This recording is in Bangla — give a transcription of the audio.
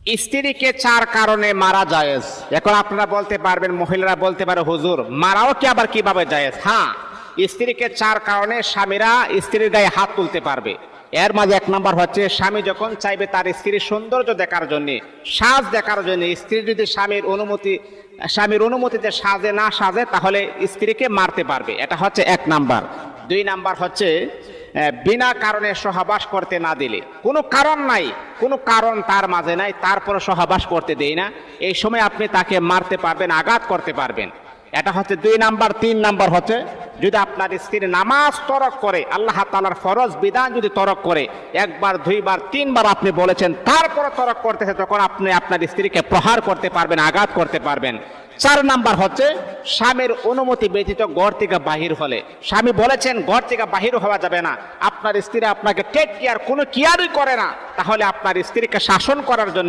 স্ত্রীকে চার কারণে মারা জায়েজ। এখন আপনারা বলতে পারবেন, মহিলারা বলতে পারে হুজুর মারাও কি আবার কিভাবে জায়েজ? হ্যাঁ, স্ত্রীকে চার কারণে স্বামীরা স্ত্রীর গায়ে হাত তুলতে পারবে। এর মাঝে এক নাম্বার হচ্ছে, স্বামী যখন চাইবে তার স্ত্রীর সৌন্দর্য দেখার জন্য, সাজ দেখার জন্য, স্ত্রী যদি স্বামীর অনুমতিতে সাজে না সাজে তাহলে স্ত্রীকে মারতে পারবে। এটা হচ্ছে এক নাম্বার। দুই নাম্বার হচ্ছে বিনা কারণে সহবাস করতে না দিলে, কোনো কারণ নাই, কোনো কারণ তার মাঝে নাই, তারপরে সহবাস করতে দেই না, এই সময় আপনি তাকে মারতে পারবেন, আঘাত করতে পারবেন। এটা হচ্ছে দুই নাম্বার। তিন নাম্বার হচ্ছে যদি আপনার স্ত্রী নামাজ তরক করে, আল্লাহ তাআলার ফরজ বিধান যদি তরক করে, একবার দুইবার তিনবার আপনি বলেছেন তারপরে তরক করতেছে, তখন আপনি আপনার স্ত্রীকে প্রহার করতে পারবেন, আঘাত করতে পারবেন। চার নাম্বার হচ্ছে স্বামীর অনুমতি ব্যতীত ঘর থেকে বাহির হলে, স্বামী বলেছেন ঘর থেকে বাহির হওয়া যাবে না, আপনার স্ত্রী আপনাকে টেক কেয়ার, কোনো কেয়ারই করে না, তাহলে আপনার স্ত্রীকে শাসন করার জন্য